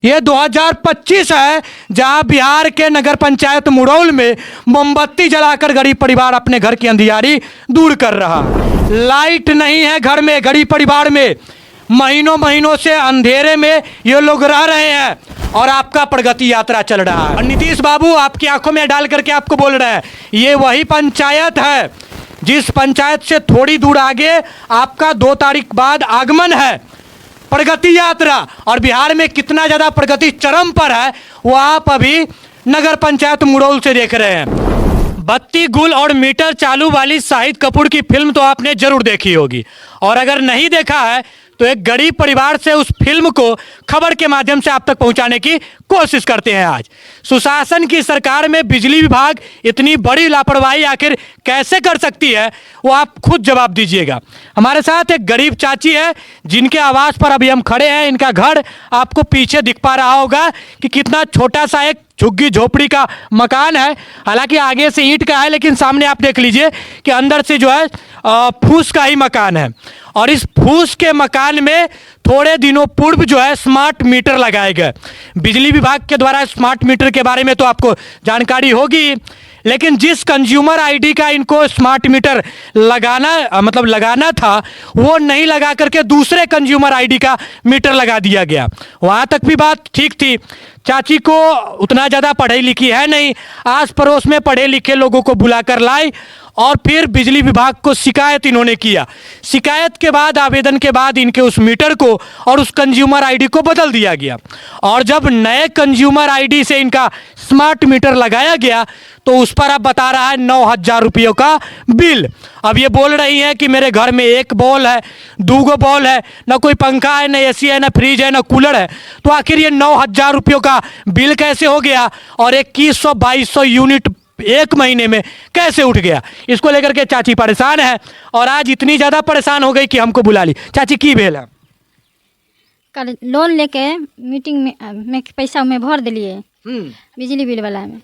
ये 2025 है जहां बिहार के नगर पंचायत मुरौल में मोमबत्ती जलाकर गरीब परिवार अपने घर की अंधियारी दूर कर रहा है। लाइट नहीं है घर में, गरीब परिवार में महीनों महीनों से अंधेरे में ये लोग रह रहे हैं और आपका प्रगति यात्रा चल रहा है। और नीतीश बाबू आपकी आंखों में डाल करके आपको बोल रहे हैं, ये वही पंचायत है जिस पंचायत से थोड़ी दूर आगे आपका 2 तारीख बाद आगमन है, प्रगति यात्रा। और बिहार में कितना ज़्यादा प्रगति चरम पर है वो आप अभी नगर पंचायत मुरौल से देख रहे हैं। बत्ती गुल और मीटर चालू वाली शाहिद कपूर की फिल्म तो आपने जरूर देखी होगी, और अगर नहीं देखा है तो एक गरीब परिवार से उस फिल्म को खबर के माध्यम से आप तक पहुंचाने की कोशिश करते हैं। आज सुशासन की सरकार में बिजली विभाग इतनी बड़ी लापरवाही आखिर कैसे कर सकती है, वो आप खुद जवाब दीजिएगा। हमारे साथ एक गरीब चाची है जिनके आवास पर अभी हम खड़े हैं। इनका घर आपको पीछे दिख पा रहा होगा कि कितना छोटा सा एक झुग्गी झोपड़ी का मकान है। हालांकि आगे से ईंट का है, लेकिन सामने आप देख लीजिए कि अंदर से जो है फूस का ही मकान है। और इस फूस के मकान में थोड़े दिनों पूर्व जो है स्मार्ट मीटर लगाए गए। बिजली विभाग के द्वारा स्मार्ट मीटर के बारे में तो आपको जानकारी होगी, लेकिन जिस कंज्यूमर आईडी का इनको स्मार्ट मीटर लगाना था वो नहीं लगा करके दूसरे कंज्यूमर आईडी का मीटर लगा दिया गया। वहाँ तक भी बात ठीक थी। चाची को उतना ज़्यादा पढ़ी लिखी है नहीं, आस पड़ोस में पढ़े लिखे लोगों को बुलाकर लाई और फिर बिजली विभाग को शिकायत इन्होंने किया। शिकायत के बाद, आवेदन के बाद इनके उस मीटर को और उस कंज्यूमर आईडी को बदल दिया गया। और जब नए कंज्यूमर आईडी से इनका स्मार्ट मीटर लगाया गया तो उस पर अब बता रहा है 9,000 रुपयों का बिल। अब ये बोल रही हैं कि मेरे घर में 1 बॉल है, 2 बॉल है, ना कोई पंखा है, ना एसी है, ना फ्रिज है, ना कूलर है, तो आखिर ये 9,000 रुपयों का बिल कैसे हो गया और 2100-2200 यूनिट एक महीने में कैसे उठ गया? इसको लेकर के चाची परेशान है और आज इतनी ज़्यादा परेशान हो गई कि हमको बुला ली। चाची की भेल है? कल लोन लेके मीटिंग में पैसा में भर दिलिए बिजली बिल वाला में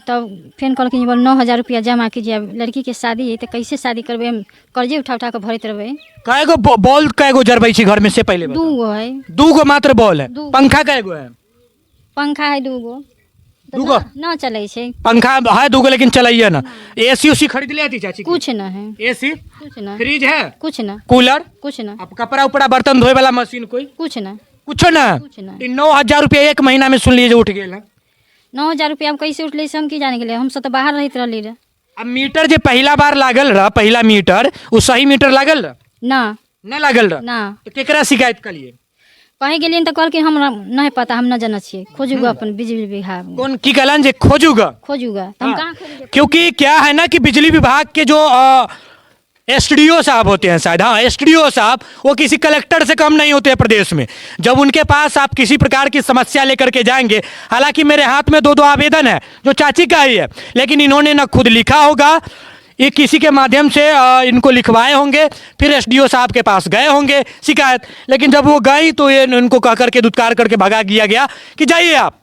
तब फिर कहल कि बोल 9,000 रुपया जमा कीजिए। लड़की के शादी है तो कैसे शादी करबे, हम कर्जे उठा उठा के भरते रहबे। कैगो बॉल कैगो जरबै छी घर में से पहले? 2 गो है। 2 गो मात्र बॉल है? पंखा कैगो है? पंखा है 2 गो। 2 गो ना चले छे। पंखा है 2 गो, लेकिन चलाइए ना। एसी उसी खरीद ले आती चाची? कुछ ना है। एसी कुछ ना। फ्रिज है? कुछ ना। कूलर? कुछ ना। अब कपड़ा उपड़ा बर्तन धोए वाला मशीन कोई? कुछ ना। कुछ ना। 9,000 रुपया एक महीना में सुन लीजिए उठ गए। 9,000 रुपया हम कैसे उठले से हम की जाने के लिए, हम सब तो बाहर रहते रहली रे। अब मीटर जो पहला बार लागल रहा, पहला मीटर वो सही मीटर लागल रहा? ना लागल रहा ना। तो केकरा शिकायत करिए? कहीं गेलिए तो कहल कि हम नहीं पता, हम न जाना छिए, खोजूगा अपन बिजली विभाग। कौन की कहलन जे खोजूगा? खोजूगा हम कहाँ खोजेंगे? क्योंकि क्या है ना कि बिजली विभाग के जो एसडीओ साहब होते हैं, शायद, हाँ एसडीओ साहब, वो किसी कलेक्टर से कम नहीं होते हैं प्रदेश में। जब उनके पास आप किसी प्रकार की समस्या लेकर के जाएंगे, हालांकि मेरे हाथ में 2 आवेदन है जो चाची का ही है, लेकिन इन्होंने ना खुद लिखा होगा, ये किसी के माध्यम से इनको लिखवाए होंगे, फिर एसडीओ साहब के पास गए होंगे शिकायत। लेकिन जब वो गई तो ये उनको कह करके दुत्कार करके भगा दिया गया कि जाइए आप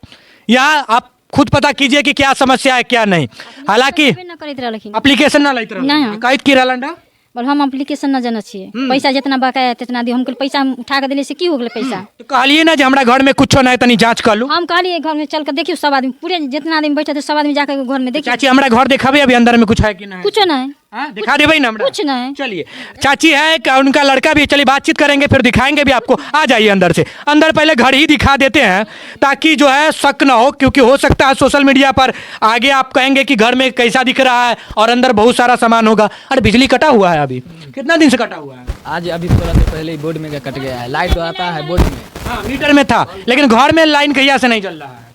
यहाँ, आप खुद पता कीजिए कि क्या समस्या है क्या नहीं। हालांकि एप्लीकेशन ना लेते कैद की रहलंडा बोल हम एप्लीकेशन न जाना छिए, पैसा जितना बकाया तितना दी। हमको पैसा उठा के दिले से की हो गेले पैसा? तो कहलिए ना जे हमरा घर में कुछ नहीं, तनी जांच कर लू। हम कहलिए घर में चल के देखियो, सब आदमी पूरे जितना आदमी बैठे थे सब आदमी जाकर घर में देखिए। चाची हमरा घर दिखाबे अभी अंदर में कुछ है कि नहीं? कुछ नहीं। दिखा देबे ना हमरा? कुछ नहीं। चलिए, चाची है, उनका लड़का भी, चलिए बातचीत करेंगे फिर दिखाएंगे भी आपको। आ जाइए अंदर से। अंदर पहले घर ही दिखा देते हैं ताकि जो है शक ना हो, क्योंकि हो सकता है सोशल मीडिया पर आगे आप कहेंगे कि घर में कैसा दिख रहा है और अंदर बहुत सारा सामान होगा। अरे बिजली कटा हुआ है अभी, कितना दिन से कटा हुआ है? आज अभी थोड़ा देर पहले ही बोर्ड में कट गया है। लाइट तो आता है बोर्ड में, हाँ मीटर में था, लेकिन घर में लाइन कहिया से नहीं चल रहा है?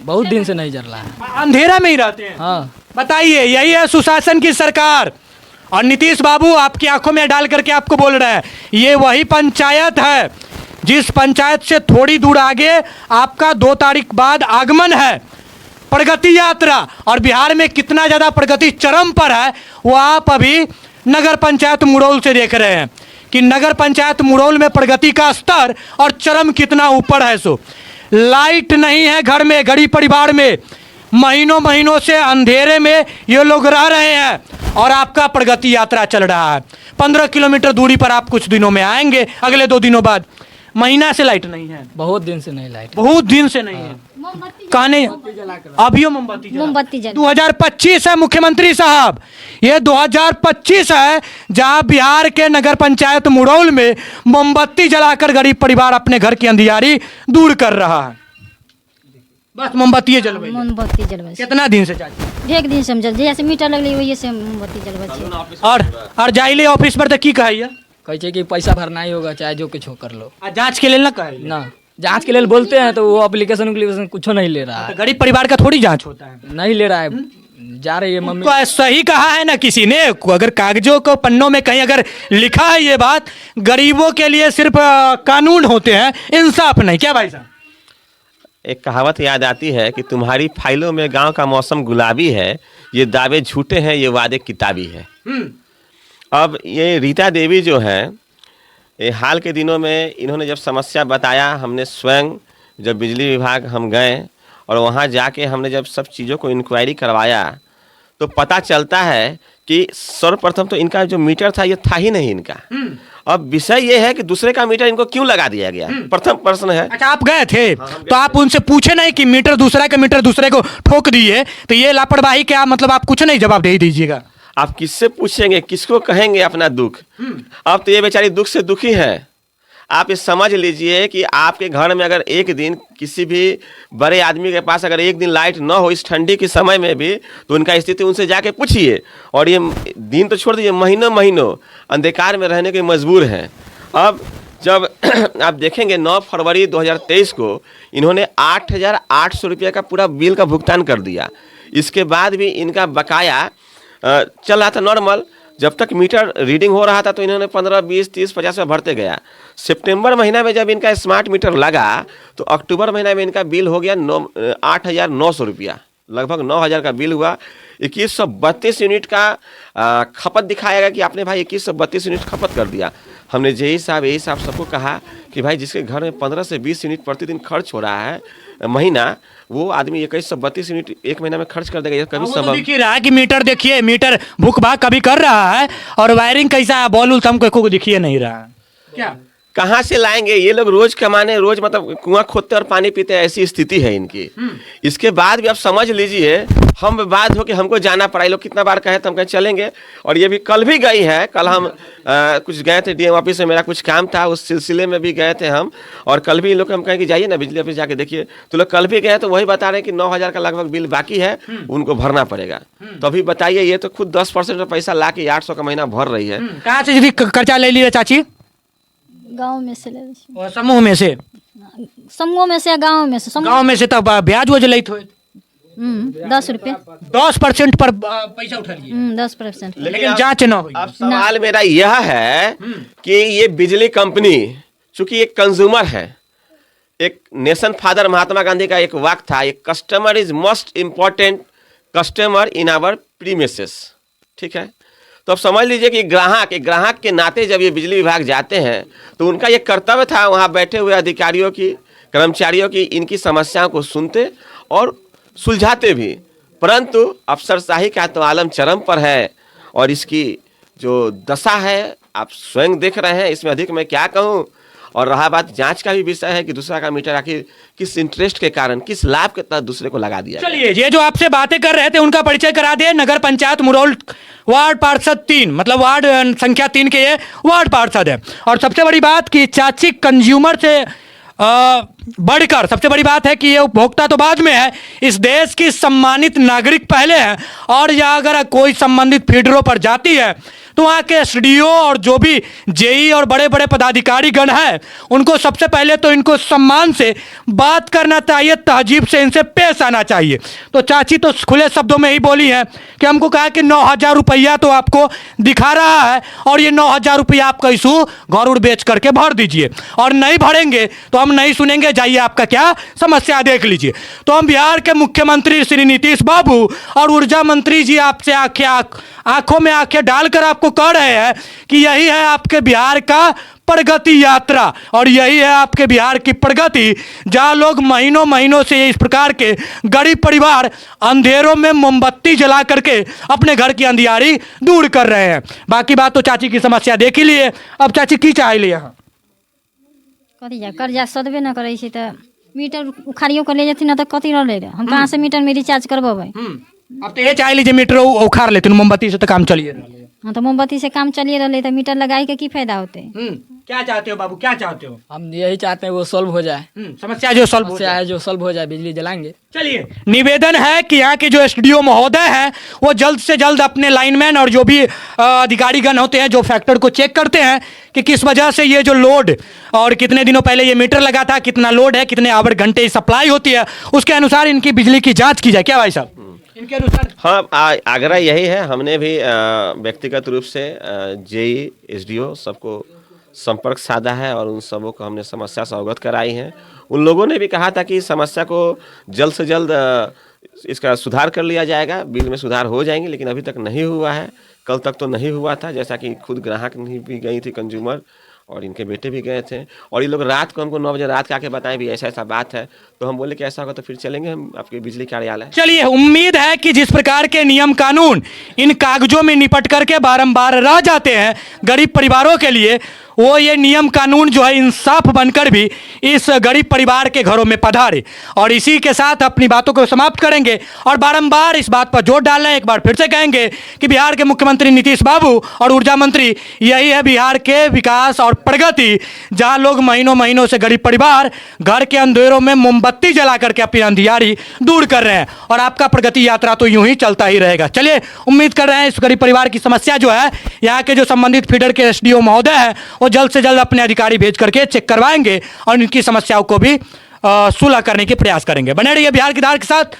बहुत दिन से नहीं जल रहा है, अंधेरा में ही रहते हैं। हाँ बताइए, यही है सुशासन की सरकार। और नीतीश बाबू आपकी आंखों में डाल करके आपको बोल रहे हैं, ये वही पंचायत है जिस पंचायत से थोड़ी दूर आगे आपका 2 तारीख बाद आगमन है, प्रगति यात्रा। और बिहार में कितना ज़्यादा प्रगति चरम पर है वो आप अभी नगर पंचायत मुरौल से देख रहे हैं कि नगर पंचायत मुरौल में प्रगति का स्तर और चरम कितना ऊपर है। सो लाइट नहीं है घर में, गरीब परिवार में महीनों महीनों से अंधेरे में ये लोग रह रहे हैं और आपका प्रगति यात्रा चल रहा है। 15 किलोमीटर दूरी पर आप कुछ दिनों में आएंगे, अगले 2 दिनों बाद। महीना से लाइट नहीं है, बहुत दिन से नहीं लाइट। बहुत दिन से नहीं है। कहने अभियो मोमबत्ती जल 2025 है मुख्यमंत्री साहब, ये 2025 है जहां बिहार के नगर पंचायत मुरौल में मोमबत्ती जलाकर गरीब परिवार अपने घर की अंधियारी दूर कर रहा है। बस मोमबत्ती जलबै, मोमबत्ती जलबै। कितना दिन से चाची? एक दिन से हम जल जैसे मीटर लगले वही से मोमबत्ती जलबै छी। और जाइले ऑफिस पर तो की कहैया? कहै छै कि पैसा भरना ही होगा चाहे जो कुछ हो कर लो। आ जांच के लिए ना कहे ना जांच के लिए बोलते हैं तो वो एप्लीकेशन कुछ नहीं ले रहा है। गरीब परिवार का थोड़ी जांच होता है, नहीं ले रहा है। जा रही है मम्मी। तो सही कहा है ना किसी ने, अगर कागजों को पन्नों में कहीं अगर लिखा है ये बात, गरीबों के लिए सिर्फ कानून होते हैं, इंसाफ नहीं। क्या भाई साहब? एक कहावत याद आती है कि तुम्हारी फाइलों में गांव का मौसम गुलाबी है, ये दावे झूठे हैं, ये वादे किताबी है। अब ये रीता देवी जो है, ये हाल के दिनों में इन्होंने जब समस्या बताया, हमने स्वयं जब बिजली विभाग हम गए और वहाँ जाके हमने जब सब चीज़ों को इंक्वायरी करवाया तो पता चलता है कि सर्वप्रथम तो इनका जो मीटर था ये था ही नहीं इनका। अब विषय ये है कि दूसरे का मीटर इनको क्यों लगा दिया गया, प्रथम प्रश्न है। अच्छा, आप गए थे तो आप उनसे पूछे नहीं कि मीटर दूसरा का मीटर दूसरे को ठोक दिए, तो ये लापरवाही क्या, मतलब आप कुछ नहीं जवाब दे दीजिएगा? आप किससे पूछेंगे, किसको कहेंगे अपना दुख? अब तो ये बेचारी दुख से दुखी है। आप ये समझ लीजिए कि आपके घर में अगर एक दिन किसी भी बड़े आदमी के पास अगर एक दिन लाइट न हो इस ठंडी के समय में भी, तो उनका स्थिति उनसे जाके पूछिए। और ये दिन तो छोड़ दीजिए, महीनों महीनों अंधकार में रहने के मजबूर हैं। अब जब आप देखेंगे 9 फरवरी 2023 को इन्होंने 8,800 रुपये का पूरा बिल का भुगतान कर दिया। इसके बाद भी इनका बकाया चल रहा था नॉर्मल। जब तक मीटर रीडिंग हो रहा था तो इन्होंने 15, 20, 30, 50 में भरते गया। सितंबर महीना में जब इनका स्मार्ट मीटर लगा तो अक्टूबर महीना में इनका बिल हो गया 8,900 रुपया, लगभग 9,000 का बिल हुआ। 2132 यूनिट का खपत दिखाएगा कि आपने भाई 2132 यूनिट खपत कर दिया। हमने यही साहब सबको कहा कि भाई जिसके घर में 15 से 20 यूनिट प्रतिदिन खर्च हो रहा है महीना, वो आदमी 2132 यूनिट एक महीना में खर्च कर देगा। ये कभी संभव दिख ही रहा है कि मीटर देखिए, मीटर भूख भाग कभी कर रहा है और वायरिंग कैसा है, बॉल उल हमको दिखिए नहीं रहा है। क्या कहाँ से लाएंगे ये लोग? रोज कमाने, रोज मतलब कुआं खोदते और पानी पीते, ऐसी स्थिति है इनकी। इसके बाद भी आप समझ लीजिए, हम बात हो कि हमको जाना पड़ा। ये लोग कितना बार कहे तो हम कहे चलेंगे, और ये भी कल भी गई है। कल हम कुछ गए थे डीएम ऑफिस में, मेरा कुछ काम था, उस सिलसिले में भी गए थे हम। और कल भी इन लोग हम कहें कि जाइए ना बिजली ऑफिस जाके देखिए, तो लोग कल भी गए तो वही बता रहे हैं कि 9,000 का लगभग बिल बाकी है, उनको भरना पड़ेगा। तो अभी बताइए, ये तो खुद 10% का पैसा ला के 800 का महीना भर रही है। कहाँ से यदि कर्जा ले लिया चाची? गाँव में से ले, समूह में से, समूह में से, गाँव में से। गाँव में से तब ब्याज वो लैत हो 10 रुपये 10% पर पैसा उठा लिए, 10%। लेकिन जांच न हुई। अब सवाल मेरा यह है कि ये बिजली कंपनी चूंकि एक कंज्यूमर है, एक नेशन फादर महात्मा गांधी का एक वाक्य था, एक customer is most important customer in our premises. ठीक है, तो अब समझ लीजिए कि ग्राहक के नाते जब ये बिजली विभाग जाते हैं तो उनका ये कर्तव्य था वहाँ बैठे हुए अधिकारियों की, कर्मचारियों की, इनकी समस्याओं को सुनते और सुलझाते भी। परंतु अफसरशाही का तो आलम चरम पर है और इसकी जो दशा है आप स्वयं देख रहे हैं। इसमें अधिक मैं क्या कहूँ। और रहा बात जांच का भी विषय है कि दूसरा का मीटर आखिर किस इंटरेस्ट के कारण, किस लाभ के तहत दूसरे को लगा दिया। चलिए, ये जो आपसे बातें कर रहे थे उनका परिचय करा दे। नगर पंचायत मुरौल वार्ड पार्षद 3, मतलब वार्ड संख्या 3 के ये वार्ड पार्षद है। और सबसे बड़ी बात कि चाची कंज्यूमर से बढ़कर सबसे बड़ी बात है कि ये उपभोक्ता तो बाद में है, इस देश की सम्मानित नागरिक पहले है। और या अगर कोई संबंधित फीडरों पर जाती है तो वहाँ के एसडीओ और जो भी जेई और बड़े बड़े पदाधिकारी गण हैं, उनको सबसे पहले तो इनको सम्मान से बात करना चाहिए, तहजीब से इनसे पेश आना चाहिए। तो चाची तो खुले शब्दों में ही बोली है कि हमको कहा कि 9,000 रुपया तो आपको दिखा रहा है और ये 9,000 रुपया आप कैसू घर उड़ बेच करके भर दीजिए, और नहीं भरेंगे तो हम नहीं सुनेंगे, जाइए आपका क्या समस्या देख लीजिए। तो हम बिहार के मुख्यमंत्री श्री नीतीश बाबू और ऊर्जा मंत्री जी आपसे आंखों में आंखें डालकर आपको कह रहे हैं कि यही है आपके बिहार का प्रगति यात्रा और यही है आपके बिहार की प्रगति, जहां लोग महीनों महीनों से इस प्रकार के गरीब परिवार अंधेरों में मोमबत्ती जला करके अपने घर की अंधियारी दूर कर रहे हैं। बाकी बात तो चाची की समस्या देख ही लिए, अब चाची की चाह लिए कथी जा कर्जा सदबे न करै छै तऽ मीटर उखाड़ियो के ले जेथिन न तऽ कथी रहलै हम कहाँ से मीटर में रिचार्ज करबेबै। अब तो ये चाह लीजिए मीटर उखाड़ लेते मोमबत्ती से तो काम चलिए। हाँ तो मोमबत्ती से काम चलिए रहलै तो मीटर लगाई के की फायदा होते। क्या चाहते हो बाबू, क्या चाहते हो? हम यही चाहते हैं वो सॉल्व हो जाए, समस्या जो सॉल्व हो समस्या है जो सॉल्व हो जाए, बिजली जलाएंगे। चलिए, निवेदन है कि यहाँ के जो एसडीओ महोदय हैं वो जल्द से जल्द अपने लाइनमैन और जो भी अधिकारीगण होते हैं जो फैक्टर को चेक करते हैं कि किस वजह से ये जो लोड और कितने दिनों पहले ये मीटर लगा था, कितना लोड है, कितने आवर घंटे सप्लाई होती है, उसके अनुसार इनकी बिजली की जांच की जाए। क्या भाई साहब इनके अनुसार? हाँ, आग्रह यही है। हमने भी व्यक्तिगत रूप से जेई एसडीओ सबको संपर्क साधा है और उन सबों को हमने समस्या से अवगत कराई है। उन लोगों ने भी कहा था कि इस समस्या को जल्द से जल्द इसका सुधार कर लिया जाएगा, बिल में सुधार हो जाएंगे, लेकिन अभी तक नहीं हुआ है। कल तक तो नहीं हुआ था, जैसा कि खुद ग्राहक भी गई थी कंज्यूमर और इनके बेटे भी गए थे और ये लोग रात को हमको 9 बजे रात के आके बताएं भी ऐसा ऐसा बात है। तो हम बोले कि ऐसा होगा तो फिर चलेंगे हम आपके बिजली कार्यालय। चलिए, उम्मीद है कि जिस प्रकार के नियम कानून इन कागजों में निपट करके बारंबार रह जाते हैं गरीब परिवारों के लिए, वो ये नियम कानून जो है इंसाफ बनकर भी इस गरीब परिवार के घरों में पधारे। और इसी के साथ अपनी बातों को समाप्त करेंगे और बारंबार इस बात पर जोर डाल रहे हैं, एक बार फिर से कहेंगे कि बिहार के मुख्यमंत्री नीतीश बाबू और ऊर्जा मंत्री, यही है बिहार के विकास और प्रगति, जहां लोग महीनों महीनों से गरीब परिवार घर के अंधेरों में मोमबत्ती जला करके अपनी अंधियारी दूर कर रहे हैं और आपका प्रगति यात्रा तो यूं ही चलता ही रहेगा। चलिए, उम्मीद कर रहे हैं इस गरीब परिवार की समस्या जो है यहाँ के जो संबंधित फीडर के एसडीओ महोदय हैं वो जल्द से जल्द अपने अधिकारी भेज करके चेक करवाएंगे और इनकी समस्याओं को भी सुलह करने के प्रयास करेंगे। बने रहिए बिहार की धार के साथ।